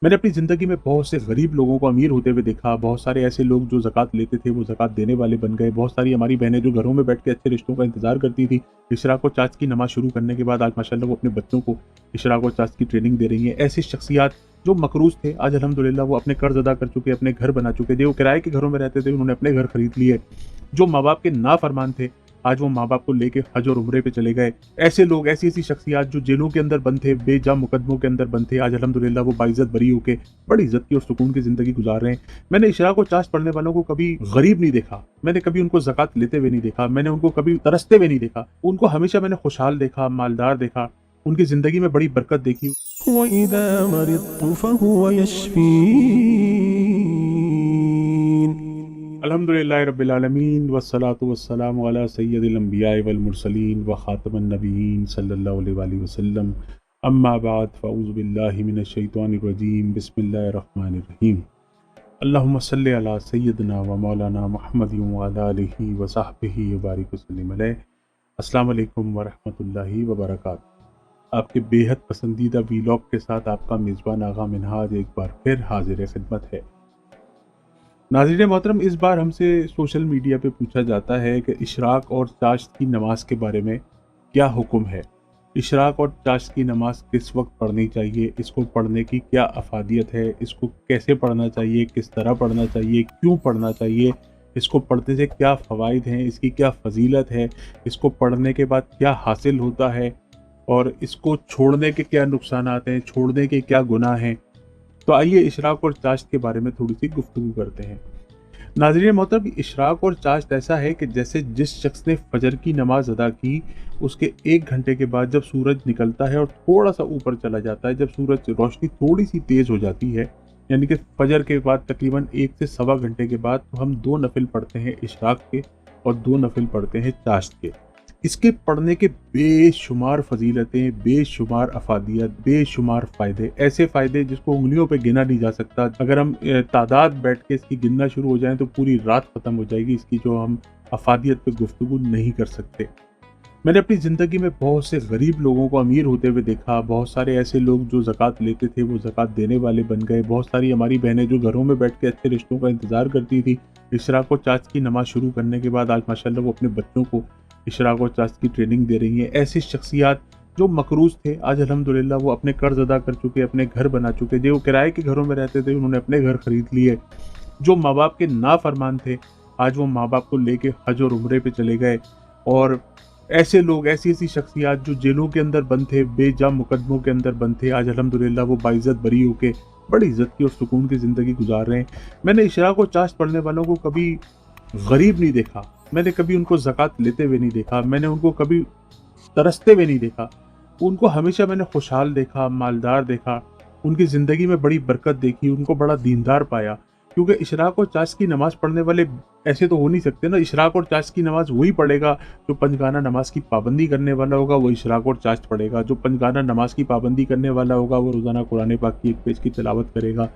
मैंने अपनी ज़िंदगी में बहुत से गरीब लोगों को अमीर होते हुए देखा, बहुत सारे ऐसे लोग जो ज़कात लेते थे वो ज़कात देने वाले बन गए, बहुत सारी हमारी बहनें जो घरों में बैठ के अच्छे रिश्तों का इंतज़ार करती थी, इशराक और चाँद की नमाज़ शुरू करने के बाद आज माशाअल्लाह वो अपने बच्चों को इशराक और चाँद की ट्रेनिंग दे रही हैं। ऐसी शख्सियात जो मकरूज़ थे, आज अल्हम्दुलिल्लाह वो अपने कर्ज़ अदा कर चुके, अपने घर बना चुके, जो किराए के घरों में रहते थे उन्होंने अपने घर खरीद लिए। जो माँ-बाप के नाफ़रमान थे, आज वो माँ-बाप को लेके हज और उम्रे पे चले गए। ऐसे लोग, ऐसी-ऐसी शख्सियत जो जेलों के अंदर बंद थे, बेजा मुकदमों के अंदर बंद थे, आज अल्हम्दुलिल्लाह वो बाइज़्ज़त बरी होके बड़ी इज़्ज़त की और सुकून की ज़िंदगी गुज़ार रहे हैं। मैंने इशराक और चाश्त पढ़ने वालों को कभी गरीब नहीं देखा, मैंने कभी उनको ज़कात लेते हुए नहीं देखा, मैंने उनको कभी तरसते हुए नहीं देखा। उनको हमेशा मैंने खुशहाल देखा, मालदार देखा, उनकी ज़िंदगी में बड़ी बरकत देखी। وإذا مرضت فهو يشفين. अल्हम्दुलिल्लाहि रब्बिल आलमीन वस्सलातु वस्सलामु अला सय्यदिल अंबिया'i वल मुरसलीन व खातमन नबिय्यीन सल्लल्लाहु अलैहि वसल्लम। अम्मा बाद फ़अऊज़ु बिल्लाहि मिनश शैतानिर रजीम। बिस्मिल्लाहिर रहमानिर रहीम। अल्लाहुम्मा सल्लि अला सय्यदिना व मौलाना मुहम्मदिन व अला आलिहि व सहबिहि व बारिक वसल्लिम अलैहि। अस्सलामु अलैकुम व रहमतुल्लाहि व बरकातुहू। आपके बेहद पसंदीदा वीलॉग के साथ आपका मेज़बान आगा मिनहाज एक बार फिर हाजिर खिदमत है। नाज़रीन मोहतरम, इस बार हमसे सोशल मीडिया पे पूछा जाता है कि इशराक और चाश्त की नमाज के बारे में क्या हुक्म है। इशराक और चाश्त की नमाज किस वक्त पढ़नी चाहिए, इसको पढ़ने की क्या अफादियत है, इसको कैसे पढ़ना चाहिए, किस तरह पढ़ना चाहिए, क्यों पढ़ना चाहिए, इसको पढ़ने से क्या फ़वाइद हैं, इसकी क्या फ़जीलत है, इसको पढ़ने के बाद क्या हासिल होता है और इसको छोड़ने के क्या नुकसानात हैं, छोड़ने के क्या गुनाह हैं। तो आइए इशराक और चाश्त के बारे में थोड़ी सी गुफ्तगू करते हैं। नाज़रीन मोहतरम, इशराक और चाश्त ऐसा है कि जैसे जिस शख्स ने फजर की नमाज अदा की, उसके 1 घंटे के बाद जब सूरज निकलता है और थोड़ा सा ऊपर चला जाता है, जब सूरज रोशनी थोड़ी सी तेज़ हो जाती है, यानी कि फजर के बाद तकरीबन 1 से सवा घंटे के बाद, तो हम 2 नफिल पढ़ते हैं इशराक के और 2 नफिल पढ़ते हैं चाश्त के। इसके पढ़ने के बेशुमार फजीलतें, बेशुमार अफादियत, बेशुमार फ़ायदे, ऐसे फ़ायदे जिसको उंगलियों पे गिना नहीं जा सकता। अगर हम तादाद बैठ के इसकी गिनना शुरू हो जाएं तो पूरी रात ख़त्म हो जाएगी, इसकी जो हम अफादियत पे गुफ्तगू नहीं कर सकते। मैंने अपनी ज़िंदगी में बहुत से गरीब लोगों को अमीर होते हुए देखा, बहुत सारे ऐसे लोग जो ज़कात लेते थे वो ज़कात देने वाले बन गए, बहुत सारी हमारी बहनें जो घरों में बैठ के अच्छे रिश्तों का इंतज़ार करती थी, इशराक और चाश्त की नमाज़ शुरू करने के बाद आज माशाअल्लाह वो अपने बच्चों को इशराक और चाश्त की ट्रेनिंग दे रही हैं। ऐसी शख्सियात जो मकरूज़ थे, आज अल्हम्दुलिल्लाह वो अपने कर्ज़ अदा कर चुके, अपने घर बना चुके, जो किराए के घरों में रहते थे उन्होंने अपने घर खरीद लिए। जो माँ बाप के नाफरमान थे, आज वो माँ बाप को लेके हज और उम्रे पे चले गए। और ऐसे लोग, ऐसी-ऐसी शख्सियत जो जेलों के अंदर बंद थे, बेजा मुकदमों के अंदर बंद थे, आज अल्हम्दुलिल्लाह वो बाइज़्ज़त बरी होके बड़ी इज़्ज़त की और सुकून की ज़िंदगी गुज़ार रहे हैं। मैंने इशराक और चाश्त पढ़ने वालों को कभी गरीब नहीं देखा, मैंने कभी उनको ज़कात लेते हुए नहीं देखा, मैंने उनको कभी तरसते हुए नहीं देखा। उनको हमेशा मैंने खुशहाल देखा, मालदार देखा, उनकी ज़िंदगी में बड़ी बरकत देखी, उनको बड़ा दीनदार पाया। क्योंकि इशराक और चाश्त की नमाज़ पढ़ने वाले ऐसे तो हो नहीं सकते ना। इशराक और चाश्त की नमाज़ वही पढ़ेगा जो पंजगाना नमाज की पाबंदी करने वाला होगा, वो इशराक और चाश्त पढ़ेगा। जो पंजगाना नमाज की पाबंदी करने वाला होगा वो रोज़ाना कुरान पाक की 1 पेज की तिलावत करेगा।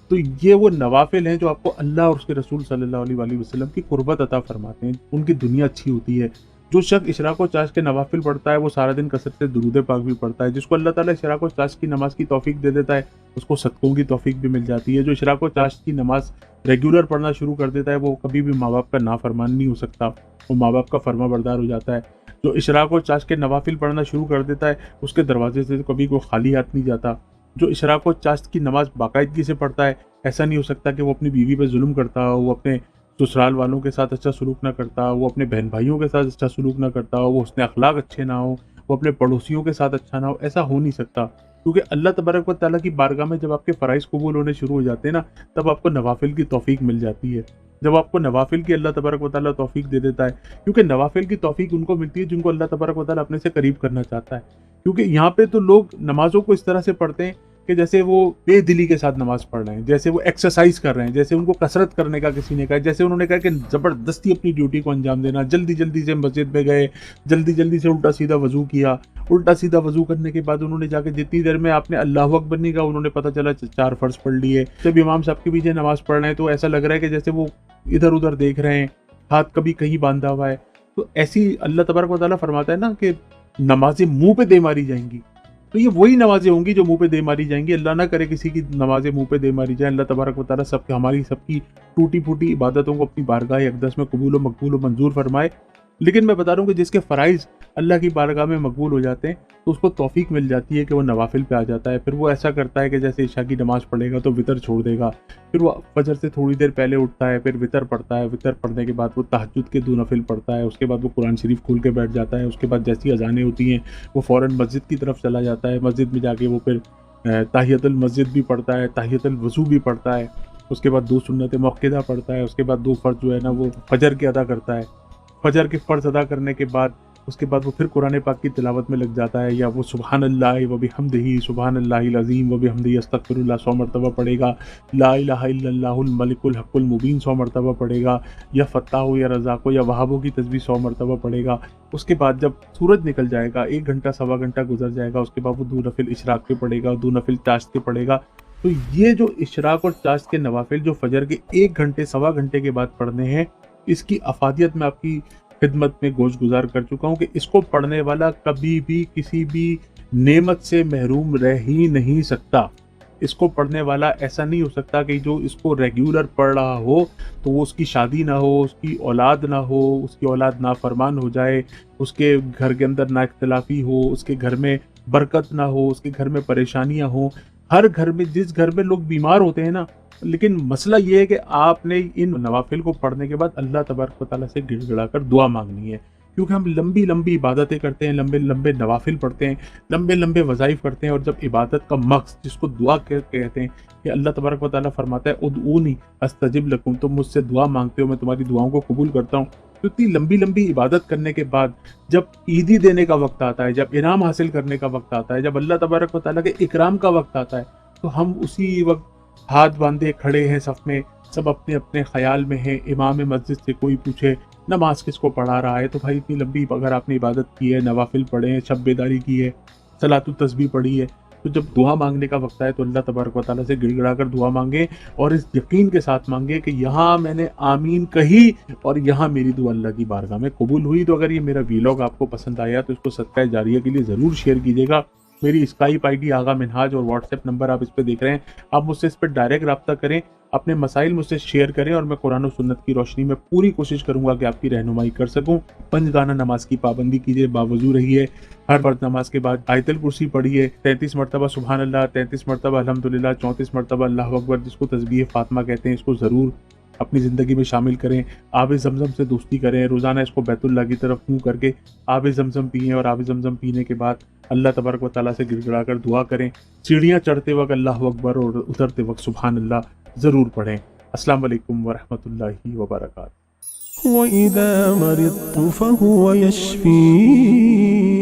तो ये वो नवाफिल हैं जो आपको अल्लाह और उसके रसूल सल्लल्लाहु अलैहि वसल्लम की कुर्बत अता फरमाते हैं, उनकी दुनिया अच्छी होती है। जो शख्स इशराक और चाश्त के नवाफिल पढ़ता है वो सारा दिन कसरत से दुरूद पाक भी पढ़ता है। जिसको अल्लाह ताला इशराक और चाश्त की नमाज की तौफीक दे देता है उसको सदकों की तौफीक भी मिल जाती है। जो इशराक और चाश्त की नमाज रेगुलर पढ़ना शुरू कर देता है वो कभी भी माँ बाप का नाफरमान नहीं हो सकता, वो माँ बाप का फर्मा बरदार हो जाता है। जो इशराक और चाश्त के नवाफिल पढ़ना शुरू कर देता है उसके दरवाजे से कभी कोई खाली हाथ नहीं जाता। जो इशराक और चाश्त की नमाज बाकायदगी से पढ़ता है, ऐसा नहीं हो सकता कि वो अपनी बीवी पर जुल्म करता हो, वो अपने ससुराल वालों के साथ अच्छा सलूक ना करता हो, वो अपने बहन भाइयों के साथ अच्छा सलूक ना करता हो, वो उसने अखलाक अच्छे ना हो, वो अपने पड़ोसियों के साथ अच्छा ना हो, ऐसा हो नहीं सकता। क्योंकि अल्लाह तबारक व तआला की बारगाह में जब आपके फ़राइज़ कबूल होने शुरू हो जाते हैं ना, तब आपको नवाफिल की तौफीक मिल जाती है। जब आपको नवाफिल की अल्लाह तबारक व तआला तौफीक दे देता है, क्योंकि नवाफिल की तौफीक उनको मिलती है जिनको अल्लाह तबारक व तआला अपने से करीब करना चाहता है। क्योंकि यहाँ पे तो लोग नमाज़ों को इस तरह से पढ़ते हैं कि जैसे वो बेदिली के साथ नमाज पढ़ रहे हैं, जैसे वो एक्सरसाइज कर रहे हैं, जैसे उनको कसरत करने का किसी ने कहा, जैसे उन्होंने कहा कि ज़बरदस्ती अपनी ड्यूटी को अंजाम देना, जल्दी जल्दी से मस्जिद में गए, जल्दी जल्दी से उल्टा सीधा वज़ू किया, उल्टा सीधा वज़ू करने के बाद उन्होंने जाके जितनी देर में आपने अल्लाहु अकबर नहीं कहा उन्होंने पता चला 4 फ़र्ज़ पढ़ लिए। जब इमाम साहब के पीछे नमाज़ पढ़ रहे हैं तो ऐसा लग रहा है कि जैसे वो इधर उधर देख रहे हैं, हाथ कभी कहीं बांधा हुआ है। तो ऐसी अल्लाह तबारक व तआला फरमाता है ना कि नमाज़ें मुँह पे दे मारी जाएंगी। تو یہ وہی نمازیں ہوں گی جو منہ پہ دے ماری جائیں گی. اللہ نہ کرے کسی کی نمازیں منہ پہ دے ماری جائیں. اللہ تبارک و تعالیٰ ہماری سب کی ٹوٹی پھوٹی عبادتوں کو اپنی بارگاہ اقدس میں قبول و مقبول و منظور فرمائے. لیکن میں بتا رہا ہوں کہ جس کے فرائض اللہ کی بارگاہ میں مقبول ہو جاتے ہیں تو اس کو توفیق مل جاتی ہے کہ وہ نوافل پہ آ جاتا ہے. پھر وہ ایسا کرتا ہے کہ جیسے عشاء کی نماز پڑھے گا تو وطر چھوڑ دے گا, پھر وہ فجر سے تھوڑی دیر پہلے اٹھتا ہے, پھر وطر پڑھتا ہے, وطر پڑھنے کے بعد وہ تہجد کے 2 نفل پڑھتا ہے, اس کے بعد وہ قرآن شریف کھول کے بیٹھ جاتا ہے, اس کے بعد جیسی اذانیں ہوتی ہیں وہ فوراً مسجد کی طرف چلا جاتا ہے, مسجد میں جا کے وہ پھر تحیۃ المسجد بھی پڑھتا ہے, تحیۃ الوضو بھی پڑھتا ہے, اس کے بعد 2 سنت موقدہ پڑھتا ہے, اس کے بعد 2 فرض جو ہے نا وہ فجر کے ادا کرتا ہے. فجر کے فرض ادا کرنے کے بعد اس کے بعد وہ پھر قرآن پاک کی تلاوت میں لگ جاتا ہے, یا وہ سبحان اللہ و بحمدہ سبحان اللہ العظیم و بحمدہ استغفر اللہ 100 مرتبہ پڑھے گا, لا الہ الا اللہ الملک الحق المبین 100 مرتبہ پڑھے گا, یا فتاح یا رزاق یا وہابوں کی تسبیح 100 مرتبہ پڑھے گا. اس کے بعد جب سورج نکل جائے گا, 1 گھنٹہ سوا گھنٹہ گزر جائے گا, اس کے بعد وہ 2 نفل اشراق کے پڑھے گا, 2 نفل چاشت کے پڑھے گا. تو یہ جو اشراق اور چاشت کے نوافل جو فجر کے 1 گھنٹے سوا گھنٹے کے بعد پڑھنے ہیں, اس کی افادیت میں آپ کی خدمت میں گوش گزار کر چکا ہوں کہ اس کو پڑھنے والا کبھی بھی کسی بھی نعمت سے محروم رہ ہی نہیں سکتا. اس کو پڑھنے والا ایسا نہیں ہو سکتا کہ جو اس کو ریگولر پڑھ رہا ہو تو وہ اس کی شادی نہ ہو, اس کی اولاد نہ ہو, اس کی اولاد نافرمان ہو جائے, اس کے گھر کے اندر نا اختلافی ہو, اس کے گھر میں برکت نہ ہو, اس کے گھر میں پریشانیاں ہوں. ہر گھر میں, جس گھر میں لوگ بیمار ہوتے ہیں نا, لیکن مسئلہ یہ ہے کہ آپ نے ان نوافل کو پڑھنے کے بعد اللہ تبارک و تعالیٰ سے گڑ گڑا کر دعا مانگنی ہے. کیونکہ ہم لمبی لمبی عبادتیں کرتے ہیں, لمبے لمبے نوافل پڑھتے ہیں, لمبے لمبے وظائف کرتے ہیں, اور جب عبادت کا مقصد جس کو دعا کہتے ہیں کہ اللہ تبارک و تعالیٰ فرماتا ہے ادعونی استجب لکم, تم مجھ سے دعا مانگتے ہو میں تمہاری دعاؤں کو قبول کرتا ہوں. تو اتنی لمبی لمبی عبادت کرنے کے بعد جب عیدی دینے کا وقت آتا ہے, جب انعام حاصل کرنے کا وقت آتا ہے, جب اللہ تبارک و تعالیٰ کے اکرام کا وقت آتا ہے, تو ہم اسی وقت ہاتھ باندھے کھڑے ہیں صف میں, سب اپنے اپنے خیال میں ہیں. امام مسجد سے کوئی پوچھے نماز کس کو پڑھا رہا ہے, تو بھائی اتنی لمبی اگر آپ نے عبادت کی ہے, نوافل پڑھے ہیں, شب بیداری کی ہے, صلاۃ التسبیح پڑھی ہے, تو جب دعا مانگنے کا وقت آئے تو اللہ تبارک و تعالیٰ سے گڑ گڑا کر دعا مانگے, اور اس یقین کے ساتھ مانگے کہ یہاں میں نے آمین کہی اور یہاں میری دعا اللہ کی بارگاہ میں قبول ہوئی. تو اگر یہ میرا ویلاگ آپ کو پسند آیا تو اس کو صدقہ جاریہ کے لیے ضرور شیئر کیجیے گا. میری اسکائپ آئی ڈی آغا منہاج اور واٹس ایپ نمبر آپ اس پہ دیکھ رہے ہیں, آپ مجھ سے اس پہ ڈائریکٹ رابطہ کریں, اپنے مسائل مجھ سے شیئر کریں, اور میں قرآن و سنت کی روشنی میں پوری کوشش کروں گا کہ آپ کی رہنمائی کر سکوں. 5 گانا نماز کی پابندی کیجیے, باوضو رہیے, ہر فرض نماز کے بعد آیت الکرسی پڑھیے, 33 مرتبہ سبحان اللہ, 33 مرتبہ الحمدللہ, 34 مرتبہ اللہ اکبر جس کو تسبیح فاطمہ کہتے ہیں, اس کو ضرور اپنی زندگی میں شامل کریں. آب زمزم سے دوستی کریں, روزانہ اس کو بیت اللہ کی طرف منہ کر کے آب زمزم پئیں, اور آب زمزم پینے کے بعد اللہ تبارک و تعالیٰ سے گڑ گڑا کر دعا کریں. سیڑھیاں چڑھتے وقت اللہ اکبر اور اترتے وقت سبحان اللہ ضرور پڑھیں. السلام علیکم ورحمۃ اللہ وبرکاتہ. وإذا مرضت فهو يشفين